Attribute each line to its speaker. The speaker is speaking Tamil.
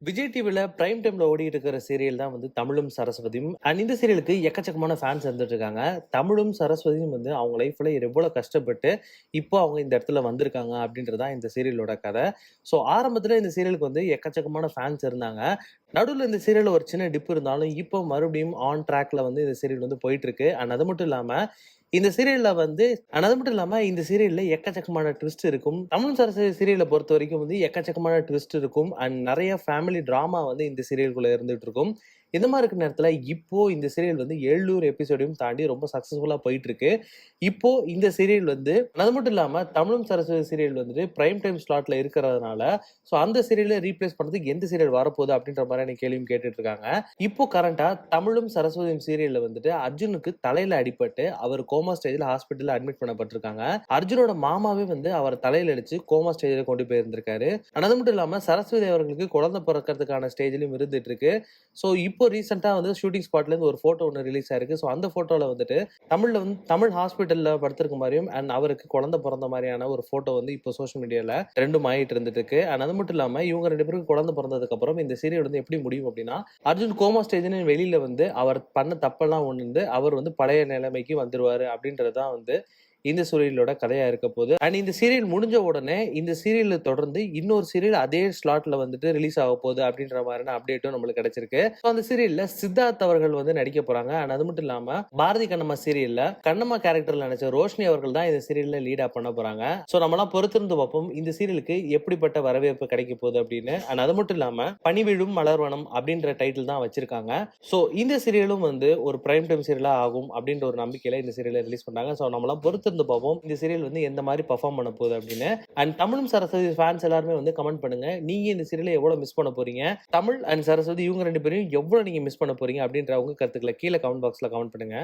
Speaker 1: விஜய் டிவில பிரைம் டைம்ல ஓடிட்டு இருக்கிற சீரியல் தான் வந்து தமிழும் சரஸ்வதியும். அண்ட் இந்த சீரியலுக்கு எக்கச்சக்கமான ஃபேன்ஸ் இருந்துட்டு இருக்காங்க. தமிழும் சரஸ்வதியும் வந்து அவங்க லைஃப்ல எவ்வளவு கஷ்டப்பட்டு இப்போ அவங்க இந்த இடத்துல வந்திருக்காங்க அப்படின்றது தான் இந்த சீரியலோட கதை. ஸோ ஆரம்பத்துல இந்த சீரியலுக்கு வந்து எக்கச்சக்கமான ஃபேன்ஸ் இருந்தாங்க. நடுவுல இந்த சீரியல்ல ஒரு சின்ன டிப் இருந்தாலும் இப்போ மறுபடியும் ஆன் ட்ராக்ல வந்து இந்த சீரியல் வந்து போயிட்டு இருக்கு. அண்ட் அது மட்டும் இல்லாம இந்த சீரியல்ல எக்கச்சக்கமான ட்விஸ்ட் இருக்கும். தமிழ் சரஸ்வதி சீரியல பொறுத்தவரைக்கும் வந்து எக்கச்சக்கமான ட்விஸ்ட் இருக்கும். அண்ட் நெறைய ஃபேமிலி டிராமா வந்து இந்த சீரியல்குள்ள இருந்துட்டு இருக்கும். இந்த மாரி இருக்கிற நேரத்துல இப்போ இந்த சீரியல் வந்து 700 எபிசோடையும் தாண்டி ரொம்ப சக்சஸ்ஃபுல்லா போயிட்டு இருக்கு. இப்போ இந்த சீரியல் வந்து அது மட்டும் இல்லாம தமிழும் சரஸ்வதி சீரியல் வந்துட்டு பிரைம் டைம் ஸ்லாட்ல இருக்கிறதுனால, ஸோ அந்த சீரியல ரீப்ளேஸ் பண்றதுக்கு எந்த சீரியல் வரப்போகுது அப்படின்ற மாதிரியான கேள்வியும் கேட்டுட்டு இருக்காங்க. இப்போ கரண்டா தமிழும் சரஸ்வதியும் சீரியல்ல வந்துட்டு அர்ஜுனுக்கு தலையில அடிபட்டு அவர் கோமா ஸ்டேஜ்ல ஹாஸ்பிட்டல்ல அட்மிட் பண்ணப்பட்டிருக்காங்க. அர்ஜுனோட மாமாவே வந்து அவர் தலையில அடிச்சு கோமா ஸ்டேஜ்ல கொண்டு போயிருந்திருக்காரு. அது மட்டும் இல்லாம சரஸ்வதி அவர்களுக்கு குழந்தை பிறக்கிறதுக்கான ஸ்டேஜ்லயும் இருந்துட்டு இருக்கு. ஸோ இப்போ ரீசெண்டா வந்து ஷூட்டிங் ஸ்பாட்ல இருந்து ஒரு போட்டோ ஒன்று ரிலீஸ் ஆயிருக்கு. ஸோ அந்த போட்டோல வந்துட்டு தமிழ் ஹாஸ்பிட்டல்ல படுத்திருக்க மாதிரியும் அண்ட் அவருக்கு குழந்தை பிறந்த மாதிரியான ஒரு போட்டோ வந்து இப்போ சோஷியல் மீடியால ட்ரெண்டும் ஆயிட்டு இருந்துட்டு இருக்கு. அண்ட் அது மட்டும் இல்லாம இவங்க ரெண்டு பேருக்கு குழந்தை பிறந்ததுக்கு அப்புறம் இந்த சீரியல் வந்து எப்படி முடியும் அப்படின்னா, அர்ஜுன் கோமா ஸ்டேஜ்னு வெளியில வந்து அவர் பண்ண தப்பெல்லாம் உணர்ந்து அவர் வந்து பழைய நிலைமைக்கு வந்துருவாரு அப்படின்றது தான் வந்து இந்த சீரியலோட கதையா இருக்க போகுது. அண்ட் இந்த சீரியல் முடிஞ்ச உடனே இந்த சீரியலை தொடர்ந்து இன்னொரு சீரியல் அதே ஸ்லாட்ல வந்துட்டு ரிலீஸ் ஆக போகுது அப்படின்ற மாதிரியான அப்டேட்டும் நம்மளுக்கு கிடைச்சிருக்கு. ஸோ அந்த சீரியல்ல சித்தார்த் அவர்கள் வந்து நடிக்க போறாங்க. அண்ட் அது மட்டும் இல்லாம பாரதி கண்ணம்மா சீரியல்ல கண்ணம்மா கேரக்டர்ல நடிச்ச ரோஷினி அவர்கள் தான் இந்த சீரியல்ல லீடா பண்ண போறாங்க. ஸோ நம்மளாம் பொறுத்திருந்து பார்ப்போம் இந்த சீரியலுக்கு எப்படிப்பட்ட வரவேற்பு கிடைக்க போகுது அப்படின்னு. அண்ட் அது மட்டும் இல்லாம பனிவிழும் மலர்வனம் அப்படின்ற டைட்டில் தான் வச்சிருக்காங்க. ஸோ இந்த சீரியலும் வந்து ஒரு பிரைம் டைம் சீரியலா ஆகும் அப்படின்ற ஒரு நம்பிக்கையில இந்த சீரியலை ரிலீஸ் பண்ணாங்க. ஸோ நம்மளாம் பொறுத்திருந்து பார்ப்போம் இந்த சீரியல் வந்து எந்த மாதிரி பெர்ஃபார்ம் பண்ண போகுது அப்படின்னு. அண்ட் தமிழும் சரஸ்வதி ஃபேன்ஸ் எல்லாருமே வந்து கமெண்ட் பண்ணுங்க. நீங்க இந்த சீரியலை எவ்வளவு மிஸ் பண்ண போறீங்க, தமிழ் அண்ட் சரஸ்வதி இவங்க ரெண்டு பேரையும் எவ்வளவு நீங்க மிஸ் பண்ண போறீங்க அப்படின்ற உங்க கருத்துக்களை கீழே கமெண்ட் பாக்ஸ்ல கமெண்ட் பண்ணுங்க.